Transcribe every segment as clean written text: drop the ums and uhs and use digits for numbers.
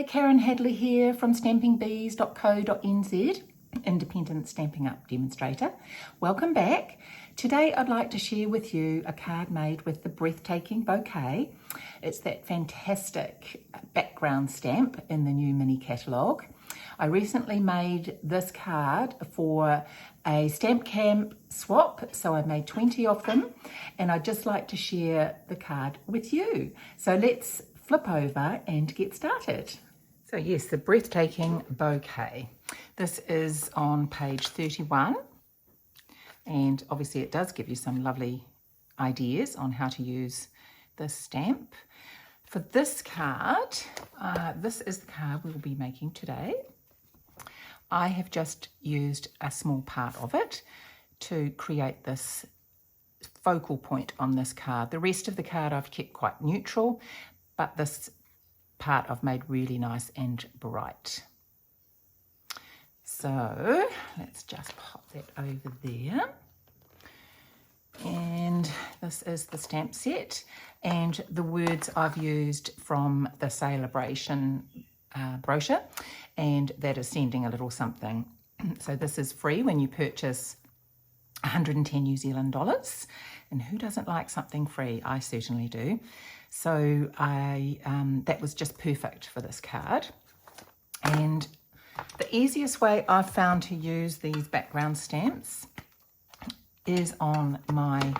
Hi, Karen Hadley here from stampingbees.co.nz, independent Stampin' Up demonstrator. Welcome back. Today I'd like to share with you a card made with the Breathtaking Bouquet. It's that fantastic background stamp in the new mini catalogue. I recently made this card for a stamp camp swap, so I made 20 of them, and I'd just like to share the card with you. So let's flip over and get started. So yes, the Breathtaking Bouquet. This is on page 31, and obviously it does give you some lovely ideas on how to use this stamp. For this card, this is the card we will be making today. I have just used a small part of it to create this focal point on this card. The rest of the card I've kept quite neutral, but this part I've made really nice and bright. So let's just pop that over there. And this is the stamp set, and the words I've used from the Celebration brochure, and that is sending a little something. So this is free when you purchase 110 New Zealand dollars, and who doesn't like something free? I certainly do. So that was just perfect for this card. And the easiest way I've found to use these background stamps is on my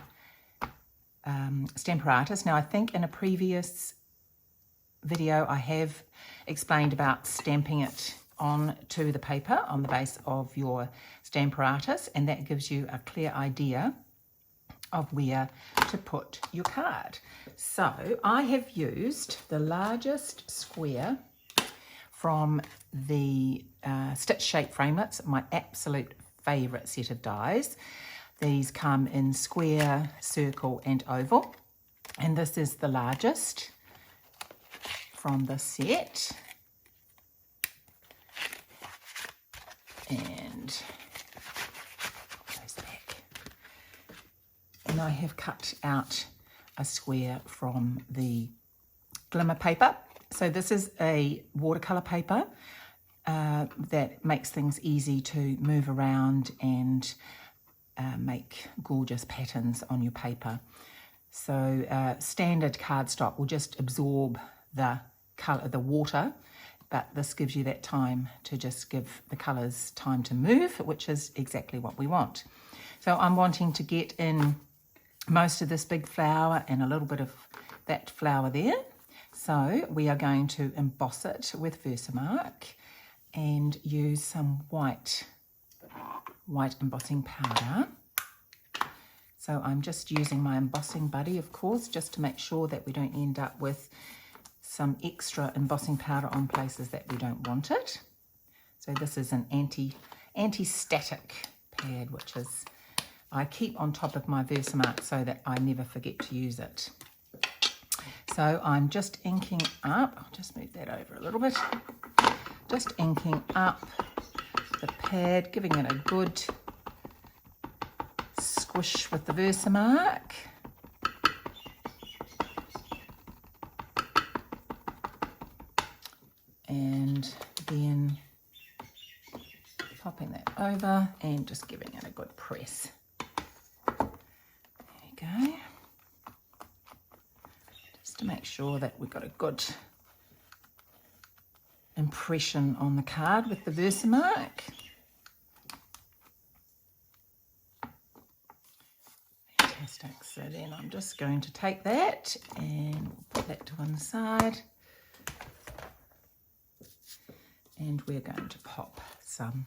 Stamparatus. Now I think in a previous video I have explained about stamping it onto the paper on the base of your Stamparatus, and that gives you a clear idea of where to put your card. So I have used the largest square from the Stitch Shape Framelits, my absolute favourite set of dies. These come in square, circle and oval, and this is the largest from the set. And goes back. And I have cut out a square from the glimmer paper. So this is a watercolour paper that makes things easy to move around and make gorgeous patterns on your paper. So standard cardstock will just absorb the colour, the water, but this gives you that time to just give the colours time to move, which is exactly what we want. So I'm wanting to get in most of this big flower and a little bit of that flower there. So we are going to emboss it with Versamark and use some white embossing powder. So I'm just using my embossing buddy, of course, just to make sure that we don't end up with some extra embossing powder on places that we don't want it. So this is an anti-static pad, which is, I keep on top of my Versamark so that I never forget to use it. So I'm just inking up, I'll just move that over a little bit, just inking up the pad, giving it a good squish with the Versamark. And then popping that over and just giving it a good press. There you go. Just to make sure that we've got a good impression on the card with the Versamark. Fantastic. So then I'm just going to take that and put that to one side. And we're going to pop some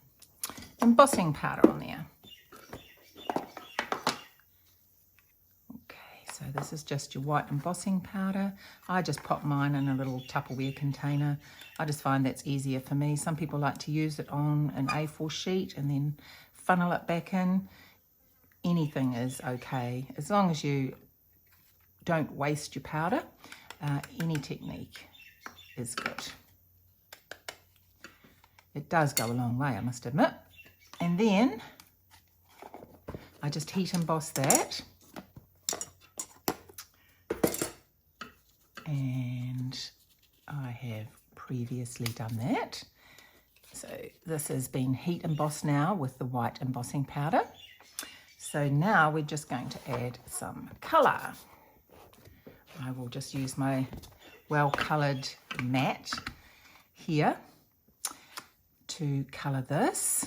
embossing powder on there. Okay, so this is just your white embossing powder. I just pop mine in a little Tupperware container. I just find that's easier for me. Some people like to use it on an A4 sheet and then funnel it back in. Anything is okay, as long as you don't waste your powder. Any technique is good. It does go a long way, I must admit. And then I just heat emboss that. And I have previously done that. So this has been heat embossed now with the white embossing powder. So now we're just going to add some colour. I will just use my well-coloured mat here to colour this.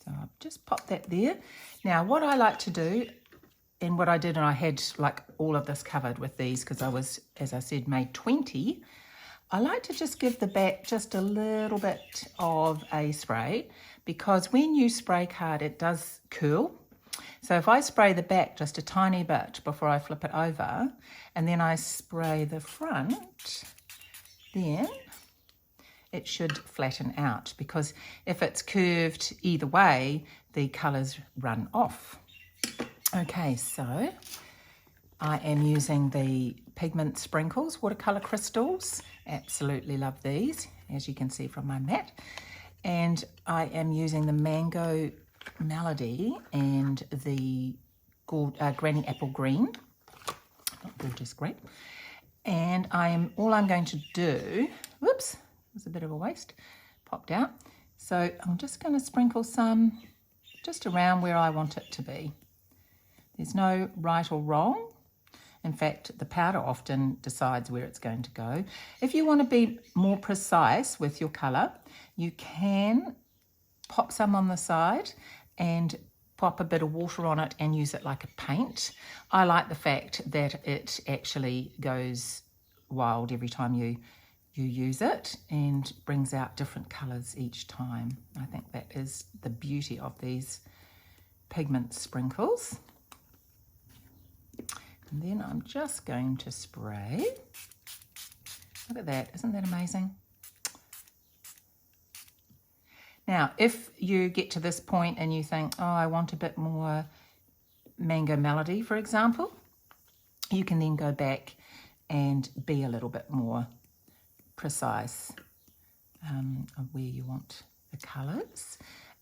So I'll just pop that there. Now what I like to do, and what I did, and I had like all of this covered with these because I was, as I said, made 20. I like to just give the back just a little bit of a spray, because when you spray card it does curl. So if I spray the back just a tiny bit before I flip it over, and then I spray the front, then it should flatten out, because if it's curved either way, the colours run off. Okay, so I am using the Pigment Sprinkles watercolour crystals. Absolutely love these, as you can see from my mat. And I am using the Mango Melody and the Granny Apple Green, not gorgeous green. And all I'm going to do, whoops, there's a bit of a waste, popped out. So I'm just going to sprinkle some just around where I want it to be. There's no right or wrong. In fact, the powder often decides where it's going to go. If you want to be more precise with your colour, you can pop some on the side and pop a bit of water on it and use it like a paint. I like the fact that it actually goes wild every time you use it and brings out different colours each time. I think that is the beauty of these Pigment Sprinkles. And then I'm just going to spray. Look at that, isn't that amazing? Now, if you get to this point and you think, oh, I want a bit more Mango Melody, for example, you can then go back and be a little bit more precise of where you want the colours.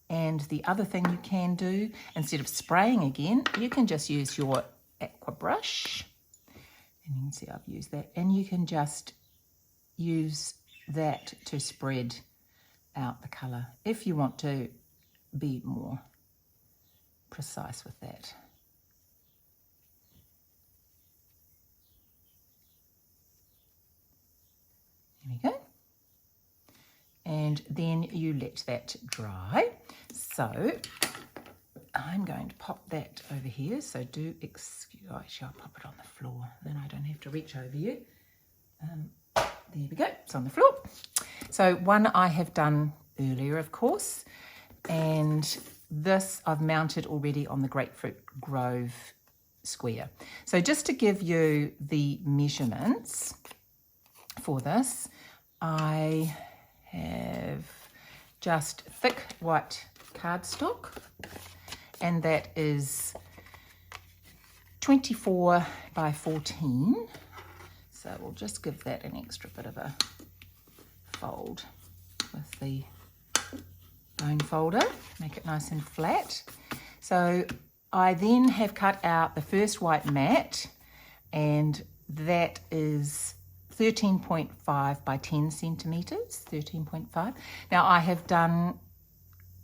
And the other thing you can do, instead of spraying again, you can just use your aqua brush, and you can see I've used that, and you can just use that to spread out the colour if you want to be more precise with that. There we go. And then you let that dry. So I'm going to pop that over here. So do excuse, actually I'll pop it on the floor, then I don't have to reach over you. There we go, it's on the floor. So one I have done earlier, of course, and this I've mounted already on the Grapefruit Grove square. So just to give you the measurements for this, I have just thick white cardstock, and that is 24 by 14. So we'll just give that an extra bit of a fold with the bone folder, make it nice and flat. So I then have cut out the first white mat, and that is 13.5 by 10 centimetres, 13.5. Now I have done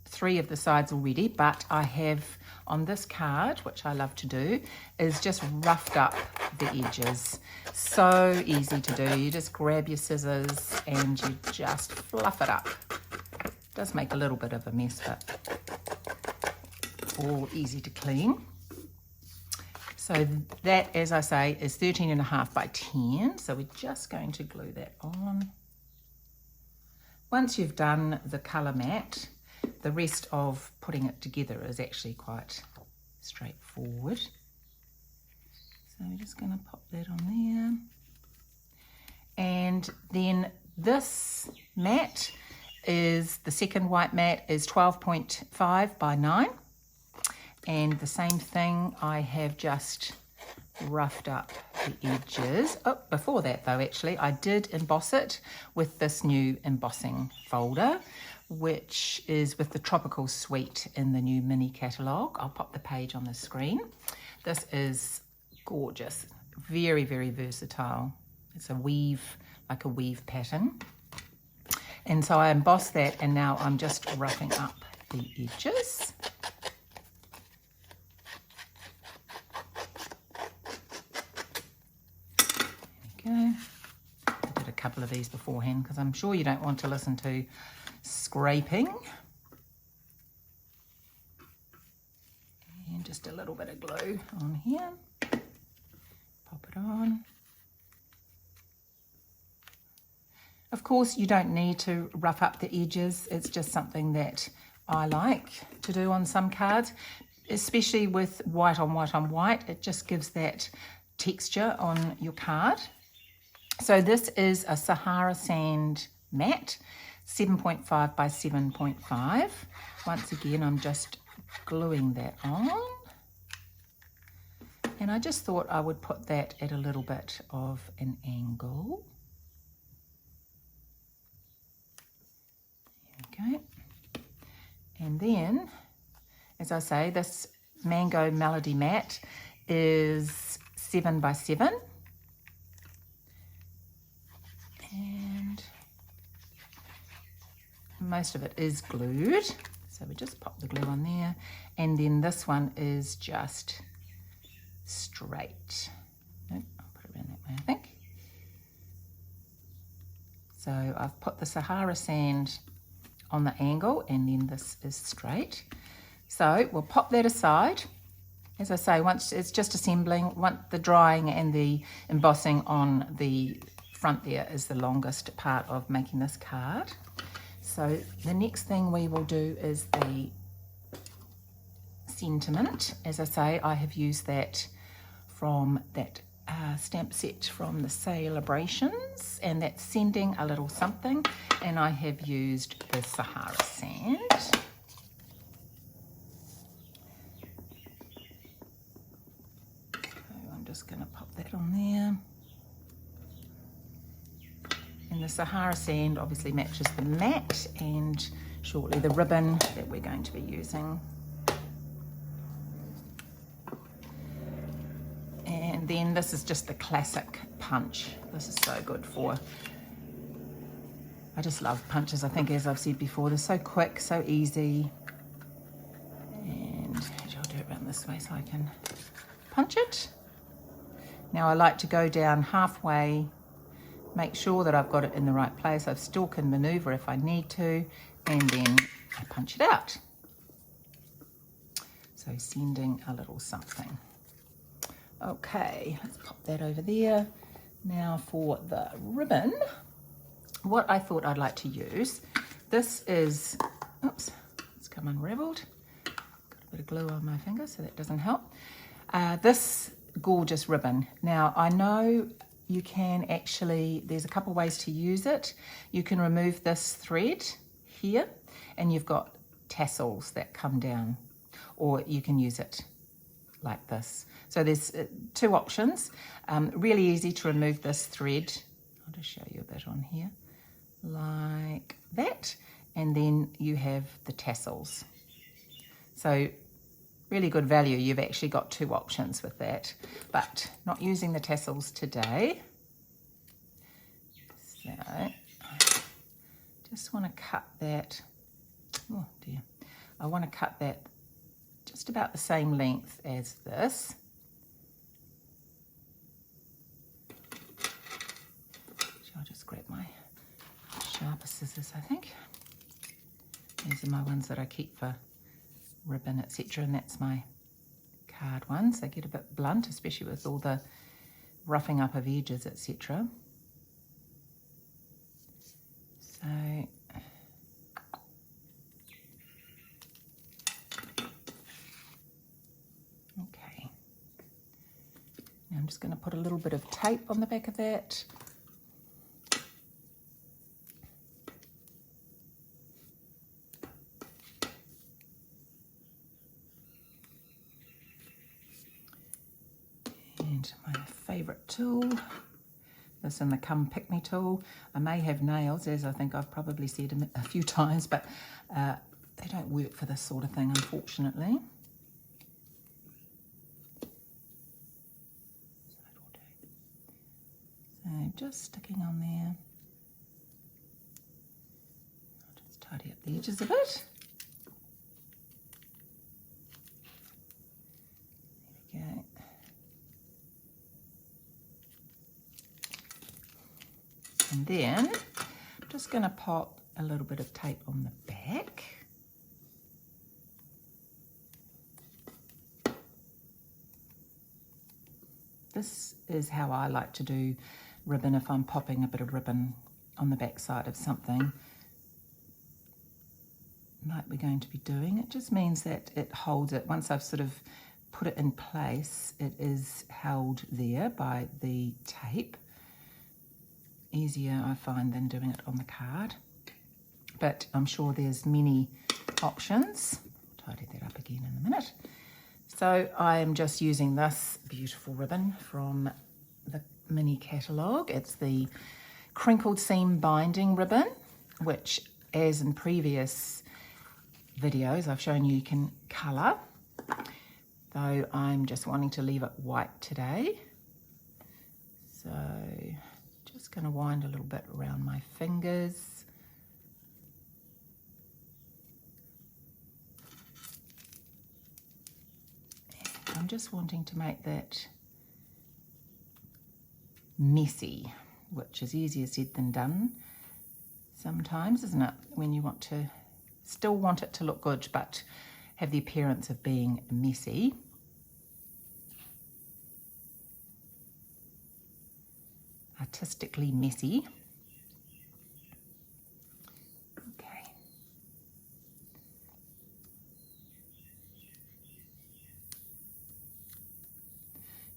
3 of the sides already, but I have on this card, which I love to do, is just roughed up the edges. So easy to do. You just grab your scissors and you just fluff it up. It does make a little bit of a mess, but all easy to clean. So that, as I say, is 13.5 by 10. So we're just going to glue that on. Once you've done the colour mat, the rest of putting it together is actually quite straightforward. So we're just going to pop that on there. And then this mat is, the second white mat is 12.5 by 9. And the same thing, I have just roughed up the edges. Oh, before that though, actually, I did emboss it with this new embossing folder, which is with the Tropical Suite in the new mini catalogue. I'll pop the page on the screen. This is gorgeous, very, very versatile. It's a weave, like a weave pattern. And so I embossed that, and now I'm just roughing up the edges. There we go. I did a couple of these beforehand because I'm sure you don't want to listen to scraping. And just a little bit of glue on here. Pop it on. Of course, you don't need to rough up the edges. It's just something that I like to do on some cards, especially with white on white on white. It just gives that texture on your card. So this is a Sahara Sand matte, 7.5 by 7.5. Once again, I'm just gluing that on. And I just thought I would put that at a little bit of an angle. Okay, and then, as I say, this Mango Melody Matte is 7 by 7. And most of it is glued. So we just pop the glue on there. And then this one is just straight. Nope, I'll put it around that way, I think. So I've put the Sahara Sand on the angle, and then this is straight. So we'll pop that aside. As I say, once it's just assembling, once the drying and the embossing on the front there is the longest part of making this card. So the next thing we will do is the sentiment. As I say, I have used that from that stamp set from the Celebrations, and that's Sending a Little Something, and I have used the Sahara Sand. So I'm just going to pop that on there. And the Sahara Sand obviously matches the matte and shortly the ribbon that we're going to be using. And then this is just the classic punch. This is so good for, I just love punches. I think, as I've said before, they're so quick, so easy. And actually I'll do it around this way so I can punch it. Now I like to go down halfway, make sure that I've got it in the right place. I still can maneuver if I need to, and then I punch it out. So Sending a Little Something. Okay, let's pop that over there. Now for the ribbon, what I thought I'd like to use, this is, oops, it's come unraveled. Got a bit of glue on my finger, so that doesn't help. This gorgeous ribbon. Now, I know you can actually, there's a couple ways to use it. You can remove this thread here, and you've got tassels that come down, or you can use it like this. So there's two options. Really easy to remove this thread. I'll just show you a bit on here, like that. And then you have the tassels. So really good value. You've actually got two options with that, but not using the tassels today. So just want to cut that. Oh dear. I want to cut that just about the same length as this. I'll just grab my sharper scissors, I think. These are my ones that I keep for ribbon, etc. And that's my card ones. They get a bit blunt, especially with all the roughing up of edges, etc. So okay. Now I'm just going to put a little bit of tape on the back of that. My favourite tool, this in the Come Pick Me tool. I may have nails, as I think I've probably said a few times, but they don't work for this sort of thing, unfortunately. So just sticking on there. tidy up the edges a bit. There we go. And then I'm just going to pop a little bit of tape on the back. This is how I like to do ribbon if I'm popping a bit of ribbon on the back side of something like we're going to be doing. It just means that it holds it. Once I've sort of put it in place, it is held there by the tape. Easier, I find, than doing it on the card. But I'm sure there's many options. I'll tidy that up again in a minute. So I am just using this beautiful ribbon from the mini catalogue. It's the crinkled seam binding ribbon, which, as in previous videos, I've shown you can colour. Though I'm just wanting to leave it white today. So just going to wind a little bit around my fingers. I'm just wanting to make that messy, which is easier said than done sometimes, isn't it? When you want to, still want it to look good, but have the appearance of being messy. Artistically messy. Okay.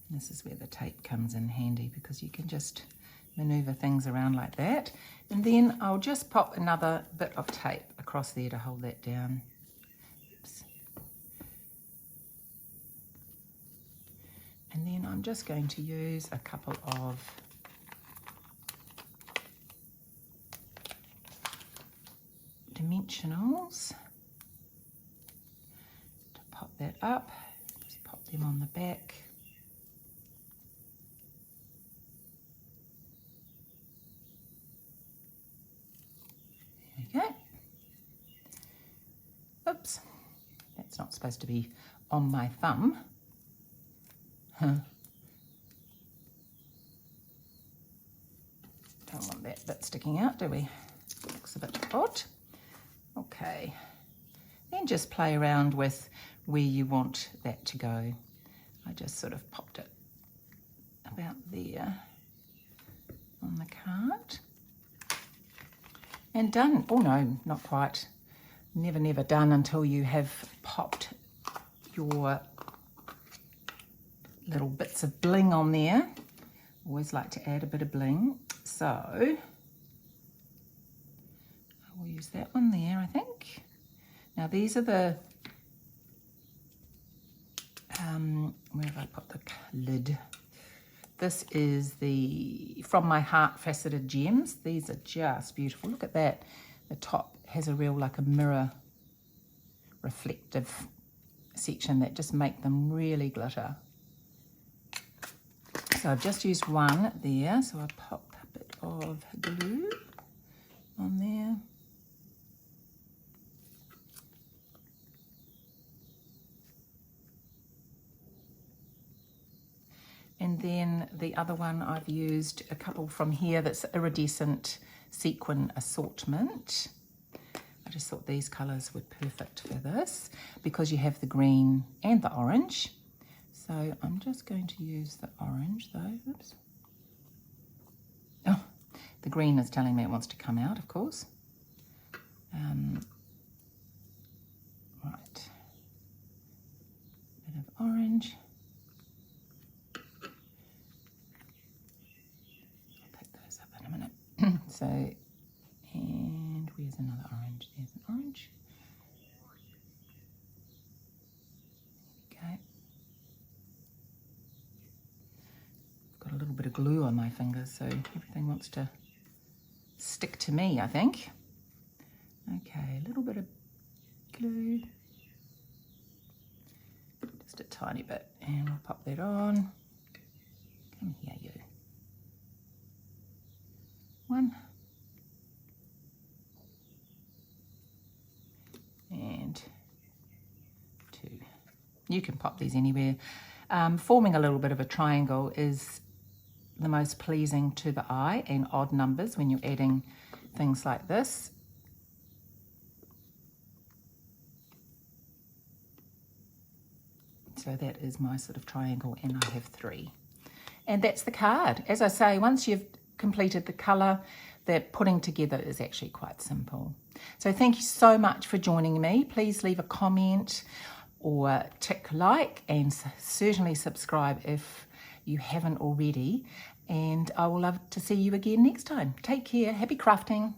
And this is where the tape comes in handy, because you can just maneuver things around like that. And then I'll just pop another bit of tape across there to hold that down. Oops. And then I'm just going to use a couple of dimensionals to pop that up. Just pop them on the back. There we go. Oops, that's not supposed to be on my thumb. Don't want that bit sticking out, do we? Looks a bit odd. Okay, then just play around with where you want that to go. I just sort of popped it about there on the card. And done. Oh no, not quite. Never done until you have popped your little bits of bling on there. Always like to add a bit of bling. So I will use that one there, I think. Now these are the, where have I put the lid? This is the From My Heart Faceted Gems. These are just beautiful. Look at that. The top has a real, like a mirror reflective section that just make them really glitter. So I've just used one there. So I pop a bit of glue on there. And then the other one I've used a couple from here that's iridescent sequin assortment. I just thought these colours were perfect for this because you have the green and the orange. So I'm just going to use the orange though. Oops. Oh, the green is telling me it wants to come out, of course. Right. Bit of orange. So, and where's another orange? There's an orange. Okay. Got a little bit of glue on my fingers, so everything wants to stick to me, I think. Okay, a little bit of glue. Just a tiny bit, and we'll pop that on. Come here, you. One. You can pop these anywhere. Forming a little bit of a triangle is the most pleasing to the eye, and odd numbers when you're adding things like this. So that is my sort of triangle, and I have 3. And that's the card. As I say, once you've completed the colour, that putting together is actually quite simple. So thank you so much for joining me. Please leave a comment or tick like, and certainly subscribe if you haven't already. And I will love to see you again next time. Take care. Happy crafting.